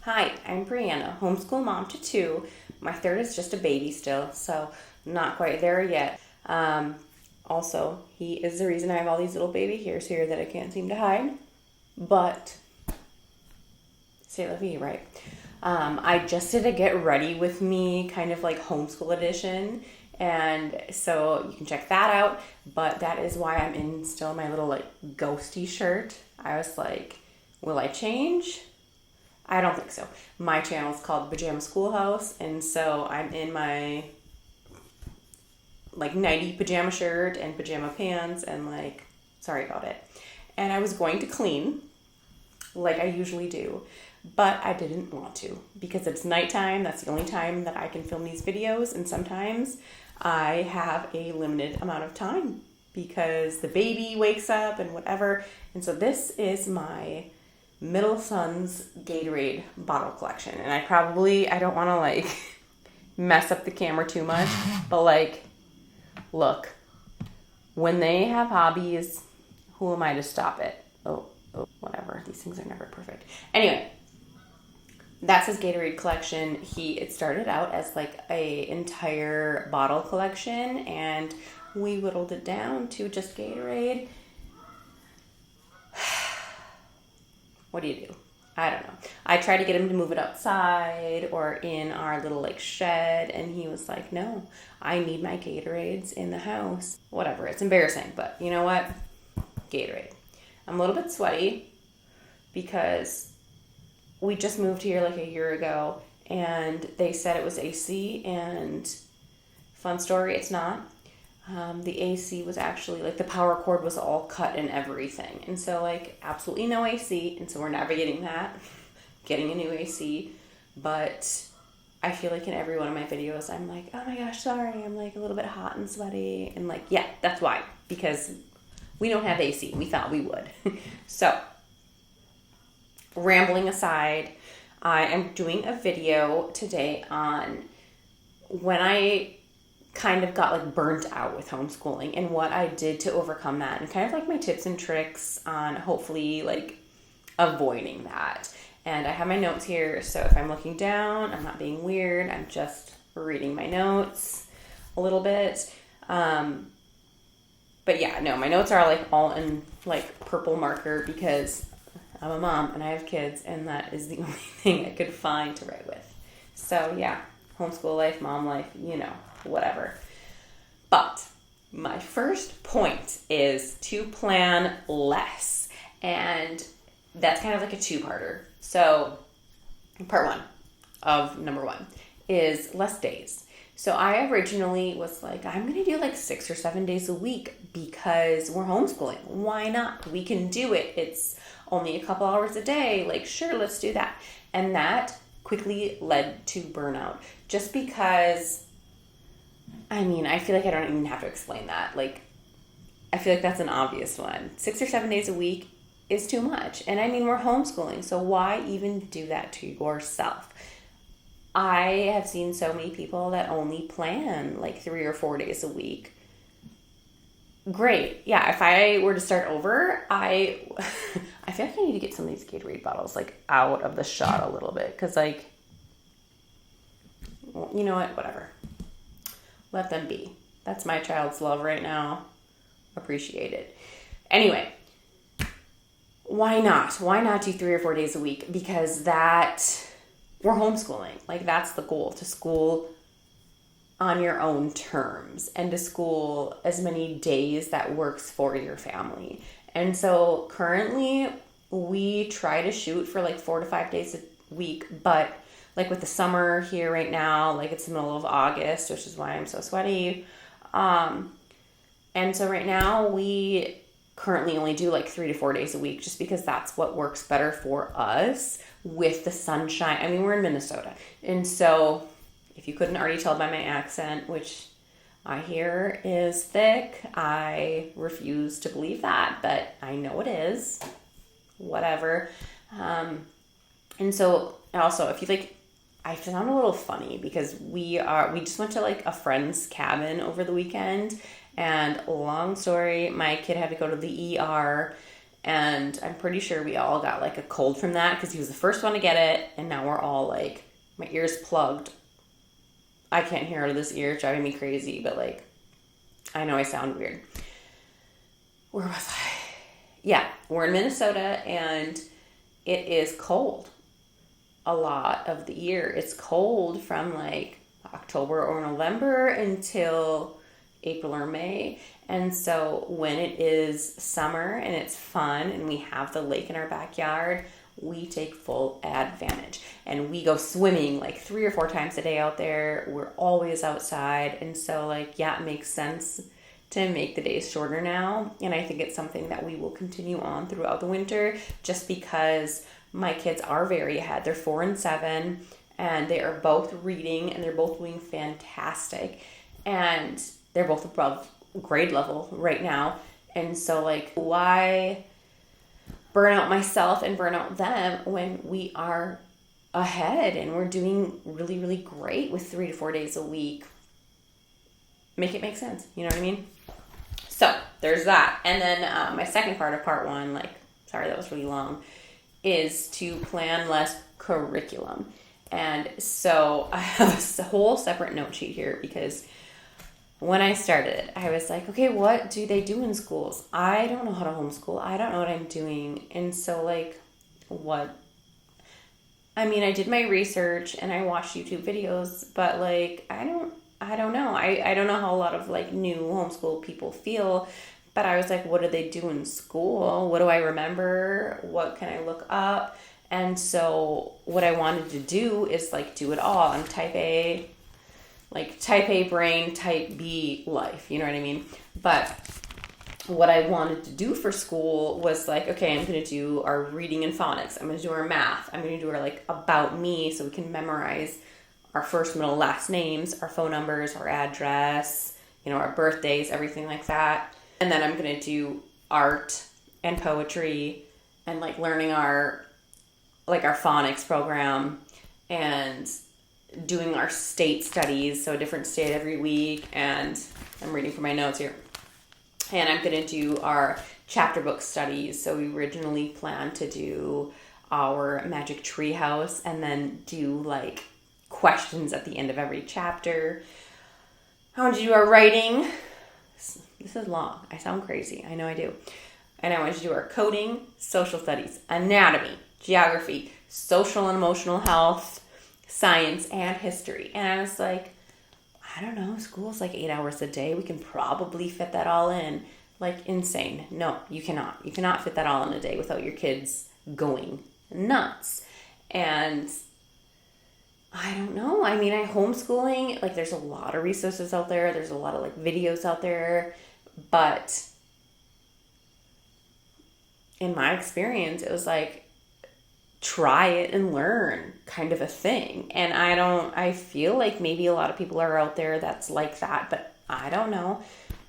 Hi, I'm Brianna, homeschool mom to two. My third is just a baby still, so not quite there yet. Also, he is the reason I have all these little baby hairs here that I can't seem to hide. But, c'est la vie, right? I just did a get ready with me kind of like homeschool edition. And so you can check that out. But that is why I'm in still my little like ghosty shirt. I was like, will I change? I don't think so. My channel is called Pajamaschoolhouse, and so I'm in my like nighty pajama shirt and pajama pants and like, sorry about it. And I was going to clean like I usually do, but I didn't want to because it's nighttime. That's the only time that I can film these videos, and sometimes I have a limited amount of time because the baby wakes up and whatever. And so this is my middle son's Gatorade bottle collection. And I don't want to like mess up the camera too much, but like, look, when they have hobbies, who am I to stop it? Oh, whatever. These things are never perfect. Anyway, that's his Gatorade collection. It started out as like a entire bottle collection, and we whittled it down to just Gatorade. What do you do? I don't know. I tried to get him to move it outside or in our little like shed, and he was like, no, I need my Gatorades in the house. Whatever, it's embarrassing, but you know what? Gatorade. I'm a little bit sweaty because we just moved here like a year ago, and they said it was AC, and fun story, it's not. The AC was actually, like, the power cord was all cut and everything. And so, like, absolutely no AC. And so we're navigating that, getting a new AC. But I feel like in every one of my videos, I'm like, oh my gosh, sorry. I'm, like, a little bit hot and sweaty. And, like, yeah, that's why. Because we don't have AC. We thought we would. So, rambling aside, I am doing a video today on when I kind of got like burnt out with homeschooling and what I did to overcome that, and kind of like my tips and tricks on hopefully like avoiding that. And I have my notes here, so if I'm looking down, I'm not being weird, I'm just reading my notes a little bit. But yeah, no, my notes are like all in like purple marker because I'm a mom and I have kids, and that is the only thing I could find to write with. So yeah, homeschool life, mom life, you know, whatever. But my first point is to plan less. And that's kind of like a two-parter. So part one of number one is less days. So I originally was like, I'm going to do like 6 or 7 days a week because we're homeschooling. Why not? We can do it. It's only a couple hours a day. Like, sure, let's do that. And that quickly led to burnout. Just because, I mean, I feel like I don't even have to explain that. Like, I feel like that's an obvious one. 6 or 7 days a week is too much. And I mean, we're homeschooling, so why even do that to yourself? I have seen so many people that only plan like 3 or 4 days a week. Great. Yeah, if I were to start over, I feel like I need to get some of these Gatorade bottles like out of the shot a little bit, because like, well, you know what? Whatever. Let them be. That's my child's love right now. Appreciate it. Anyway, why not? Why not do 3 or 4 days a week? Because we're homeschooling. Like, that's the goal, to school on your own terms and to school as many days that works for your family. And so currently we try to shoot for like 4 to 5 days a week, but like with the summer here right now, like it's the middle of August, which is why I'm so sweaty. And so right now we currently only do like 3 to 4 days a week, just because that's what works better for us with the sunshine. I mean, we're in Minnesota. And so if you couldn't already tell by my accent, which I hear is thick, I refuse to believe that, but I know it is. Whatever. And so also, if you like, I found a little funny because we just went to like a friend's cabin over the weekend, and long story, my kid had to go to the ER, And I'm pretty sure we all got like a cold from that because he was the first one to get it. And now we're all like, my ear's plugged. I can't hear out of this ear. It's driving me crazy. But like, I know I sound weird. Where was I? Yeah, we're in Minnesota and it is cold a lot of the year. It's cold from like October or November until April or May. And so when it is summer and it's fun and we have the lake in our backyard, we take full advantage. And we go swimming like 3 or 4 times a day out there. We're always outside. And so like, yeah, it makes sense to make the days shorter now. And I think it's something that we will continue on throughout the winter just because my kids are very ahead. They're 4 and 7 and they are both reading and they're both doing fantastic. And they're both above grade level right now. And so like, why burn out myself and burn out them when we are ahead and we're doing really, really great with 3 to 4 days a week? Make it make sense. You know what I mean? So there's that. And then my second part of part 1, like, sorry, that was really long, is to plan less curriculum. And so I have a whole separate note sheet here because when I started, I was like, okay, what do they do in schools? I don't know how to homeschool. I don't know what I'm doing. And so like, what? I mean, I did my research and I watched YouTube videos, but like, I don't know. I don't know how a lot of like new homeschool people feel, but I was like, what do they do in school? What do I remember? What can I look up? And so what I wanted to do is like do it all. I'm type A brain, type B life, you know what I mean? But what I wanted to do for school was like, okay, I'm going to do our reading and phonics. I'm going to do our math. I'm going to do our like about me so we can memorize our first, middle, last names, our phone numbers, our address, you know, our birthdays, everything like that. And then I'm going to do art and poetry and like learning our phonics program and doing our state studies, so a different state every week, and I'm reading from my notes here. And I'm going to do our chapter book studies. So we originally planned to do our magic tree house and then do like questions at the end of every chapter. I want to do our writing. This is long. I sound crazy. I know I do. And I want to do our coding, social studies, anatomy, geography, social and emotional health, science, and history. And I was like, I don't know, school's like 8 hours a day. We can probably fit that all in. Like, insane. No, you cannot. You cannot fit that all in a day without your kids going nuts. And I don't know. I mean, homeschooling, like there's a lot of resources out there. There's a lot of like videos out there. But in my experience, it was like, try it and learn kind of a thing. And I feel like maybe a lot of people are out there that's like that, but I don't know.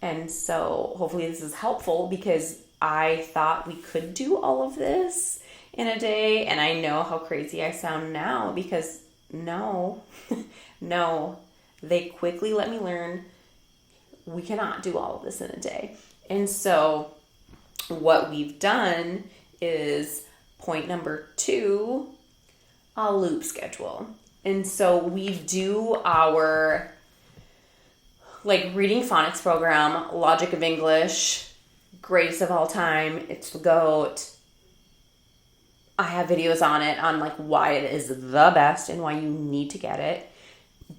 And so hopefully this is helpful because I thought we could do all of this in a day. And I know how crazy I sound now because no, they quickly let me learn we cannot do all of this in a day. And so what we've done is point number 2, a loop schedule. And so we do our like reading phonics program, logic of English, greatest of all time. It's the GOAT. I have videos on it on like why it is the best and why you need to get it.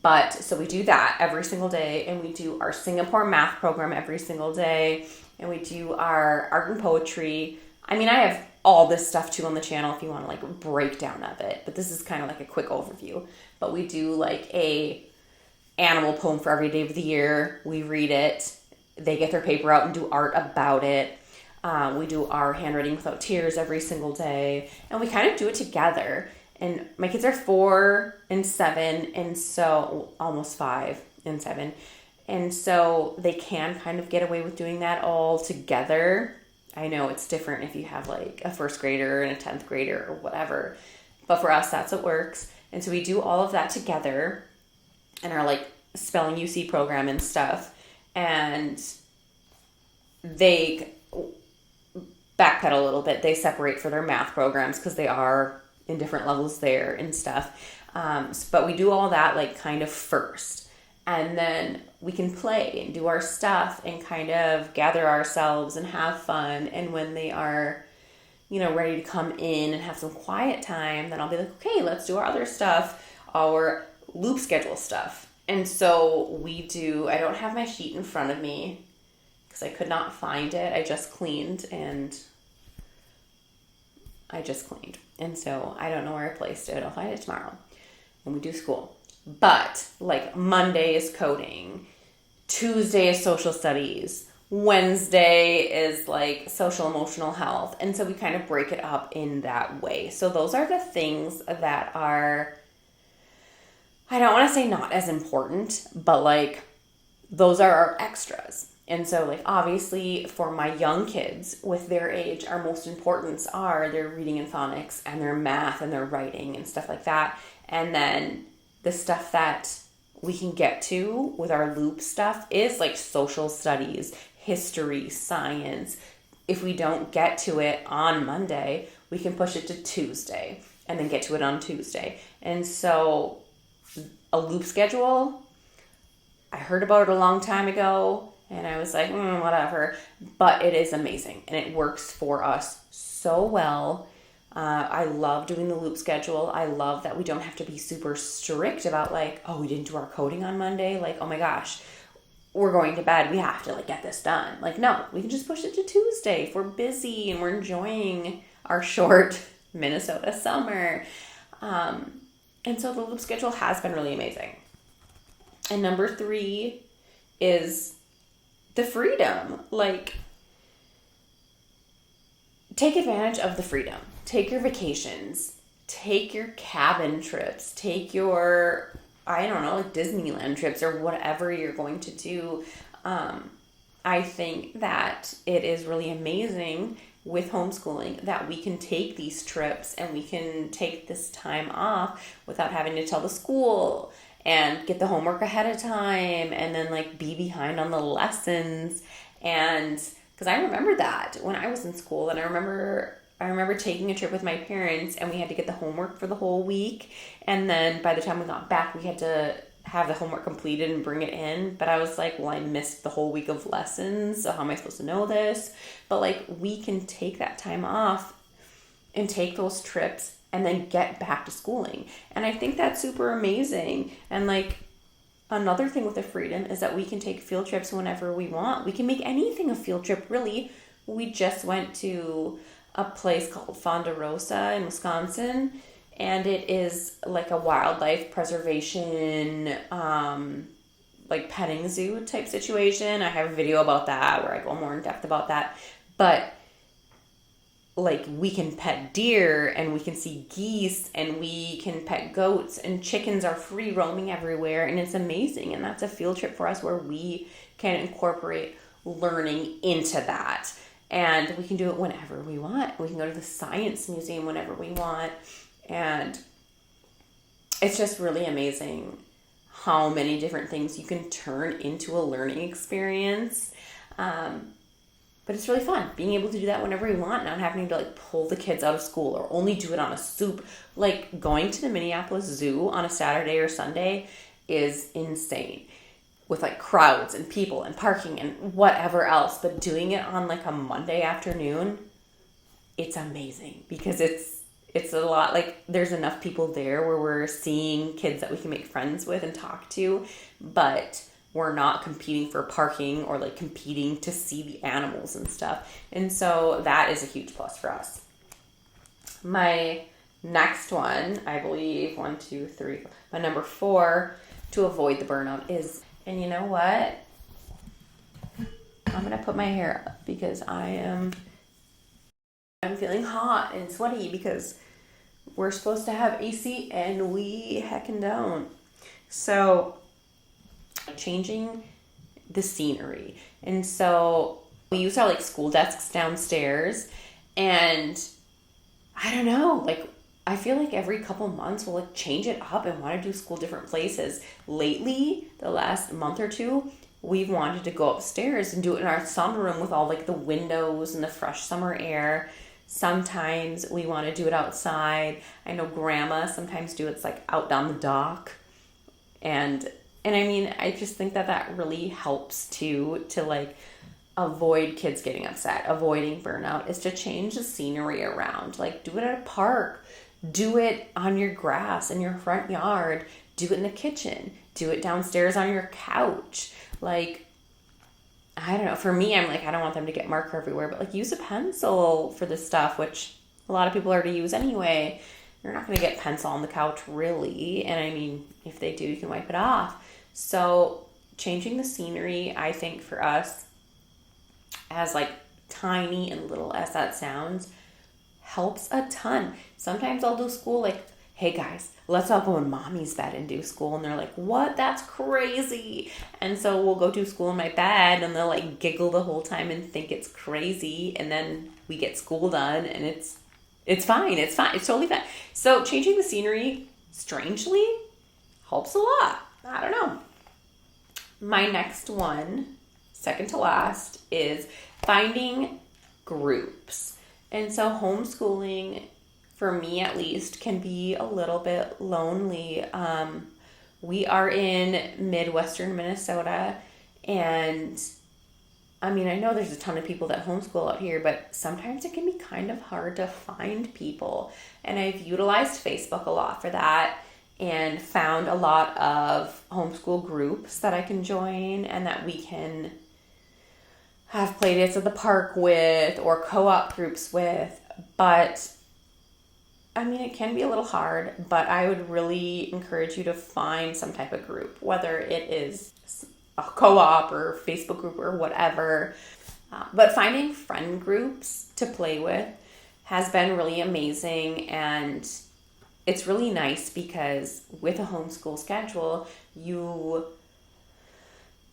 But so we do that every single day, and we do our Singapore math program every single day, and we do our art and poetry. I mean, I have all this stuff too on the channel if you want to like a breakdown of it, but this is kind of like a quick overview. But we do like a animal poem for every day of the year. We read it. They get their paper out and do art about it. We do our handwriting without tears every single day, and we kind of do it together. And my kids are 4 and 7, and so almost 5 and 7. And so they can kind of get away with doing that all together. I know it's different if you have like a first grader and a 10th grader or whatever. But for us, that's what works. And so we do all of that together in our like spelling UC program and stuff. And backpedal a little bit. They separate for their math programs because they are in different levels there and stuff. But we do all that like kind of first. And then we can play and do our stuff and kind of gather ourselves and have fun. And when they are, ready to come in and have some quiet time, then I'll be like, okay, let's do our other stuff, our loop schedule stuff. And so I don't have my sheet in front of me because I could not find it. I just cleaned. And so I don't know where I placed it. I'll find it tomorrow when we do school. But like Monday is coding, Tuesday is social studies, Wednesday is like social emotional health. And so we kind of break it up in that way. So those are the things that are, I don't want to say not as important, but like those are our extras. And so like obviously for my young kids with their age, our most importance are their reading and phonics and their math and their writing and stuff like that. And then the stuff that we can get to with our loop stuff is like social studies, history, science. If we don't get to it on Monday, we can push it to Tuesday and then get to it on Tuesday. And so a loop schedule, I heard about it a long time ago and I was like, whatever. But it is amazing and it works for us so well. I love doing the loop schedule. I love that we don't have to be super strict about like, oh, we didn't do our coding on Monday. Like, oh my gosh, we're going to bed. We have to like get this done. Like, no, we can just push it to Tuesday if we're busy and we're enjoying our short Minnesota summer. And so the loop schedule has been really amazing. And number 3 is the freedom. Like, take advantage of the freedom. Take your vacations, take your cabin trips, take your, like Disneyland trips or whatever you're going to do. I think that it is really amazing with homeschooling that we can take these trips and we can take this time off without having to tell the school and get the homework ahead of time and then like be behind on the lessons. And because I remember that when I was in school, and I remember taking a trip with my parents and we had to get the homework for the whole week. And then by the time we got back, we had to have the homework completed and bring it in. But I was like, well, I missed the whole week of lessons. So how am I supposed to know this? But like, we can take that time off and take those trips and then get back to schooling. And I think that's super amazing. And like, another thing with the freedom is that we can take field trips whenever we want. We can make anything a field trip, really. We just went to a place called Fonda Rosa in Wisconsin, and it is like a wildlife preservation, like petting zoo type situation. I have a video about that where I go more in depth about that. But like, we can pet deer and we can see geese and we can pet goats and chickens are free roaming everywhere, and it's amazing. And that's a field trip for us where we can incorporate learning into that. And we can do it whenever we want. We can go to the science museum whenever we want. And it's just really amazing how many different things you can turn into a learning experience. But it's really fun being able to do that whenever we want, not having to like pull the kids out of school or only do it on a soup. Like, going to the Minneapolis Zoo on a Saturday or Sunday is insane, with like crowds and people and parking and whatever else. But doing it on like a Monday afternoon, it's amazing because it's a lot, like there's enough people there where we're seeing kids that we can make friends with and talk to, but we're not competing for parking or like competing to see the animals and stuff. And so that is a huge plus for us. My next one, I believe, 1, 2, 3, my number 4 to avoid the burnout is, and you know what? I'm going to put my hair up because I'm feeling hot and sweaty because we're supposed to have AC and we heckin' don't. So changing the scenery. And so we use our like school desks downstairs, and I don't know, like I feel like every couple months we'll like change it up and want to do school different places. Lately, the last month or two, we've wanted to go upstairs and do it in our sunroom with all like the windows and the fresh summer air. Sometimes we want to do it outside. I know grandma sometimes do it's like out down the dock. And I mean, I just think that really helps to like avoid kids getting upset, avoiding burnout, is to change the scenery around. Like, do it at a park, do it on your grass in your front yard, do it in the kitchen, do it downstairs on your couch. Like, I don't know. For me, I'm like, I don't want them to get marker everywhere, but like use a pencil for this stuff, which a lot of people already use anyway. You're not going to get pencil on the couch really. And I mean, if they do, you can wipe it off. So changing the scenery, I think for us, as like tiny and little as that sounds, helps a ton. Sometimes I'll do school like, hey guys, let's all go in mommy's bed and do school. And they're like, what? That's crazy. And so we'll go do school in my bed and they'll like giggle the whole time and think it's crazy. And then we get school done and it's fine. It's fine. It's totally fine. So changing the scenery, strangely, helps a lot. I don't know. My next one, second to last, is finding groups. And so homeschooling, for me at least, can be a little bit lonely. We are in Midwestern Minnesota, and I mean, I know there's a ton of people that homeschool out here, but sometimes it can be kind of hard to find people. And I've utilized Facebook a lot for that and found a lot of homeschool groups that I can join and that we can have playdates at the park with or co-op groups with. But I mean, it can be a little hard, but I would really encourage you to find some type of group, whether it is a co-op or Facebook group or whatever. But finding friend groups to play with has been really amazing, and it's really nice because with a homeschool schedule, you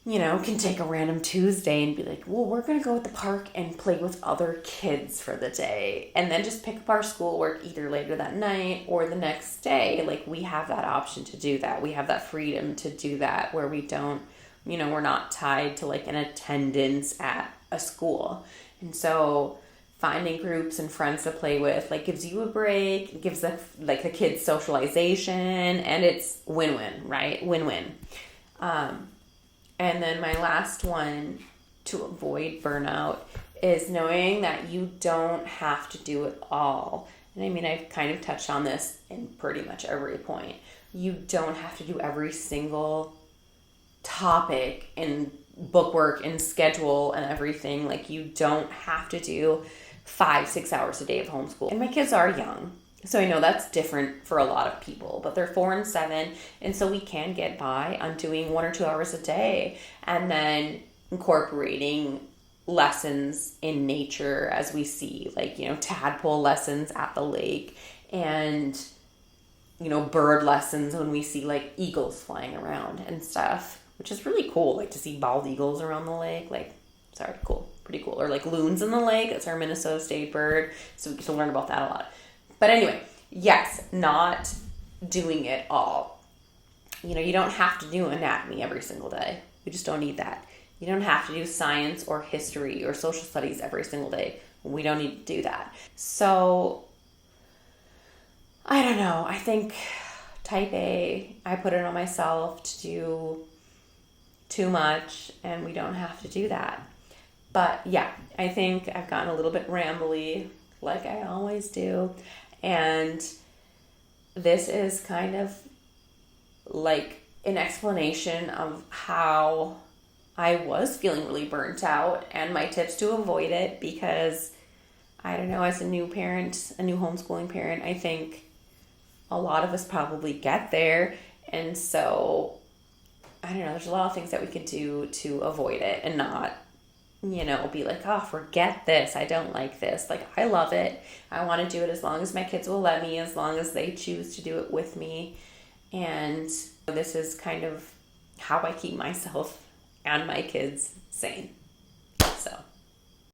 know, can take a random Tuesday and be like, well, we're going to go at the park and play with other kids for the day. And then just pick up our schoolwork either later that night or the next day. Like, we have that option to do that. We have that freedom to do that where we don't, you know, we're not tied to like an attendance at a school. And so finding groups and friends to play with, like, gives you a break, it gives the kids socialization, and it's win-win, right? Win-win. And then my last one to avoid burnout is knowing that you don't have to do it all. And I mean, I've kind of touched on this in pretty much every point. You don't have to do every single topic in bookwork and schedule and everything. Like, you don't have to do 5-6 hours a day of homeschool. And my kids are young, so I know that's different for a lot of people, but they're 4 and 7, and so we can get by on doing 1 or 2 hours a day and then incorporating lessons in nature as we see, like, you know, tadpole lessons at the lake and, you know, bird lessons when we see like eagles flying around and stuff, which is really cool, like to see bald eagles around the lake. Like, sorry, cool, pretty cool. Or like loons in the lake, that's our Minnesota state bird, so we get to learn about that a lot. But anyway, yes, not doing it all. You know, you don't have to do anatomy every single day. We just don't need that. You don't have to do science or history or social studies every single day. We don't need to do that. So, I don't know. I think type A, I put it on myself to do too much, and we don't have to do that. But yeah, I think I've gotten a little bit rambly, like I always do. And this is kind of like an explanation of how I was feeling really burnt out and my tips to avoid it, because I don't know, as a new parent, a new homeschooling parent, I think a lot of us probably get there. And so, I don't know, there's a lot of things that we could do to avoid it and not, you know, be like, oh, forget this. I don't like this. Like, I love it. I want to do it as long as my kids will let me, as long as they choose to do it with me. And this is kind of how I keep myself and my kids sane.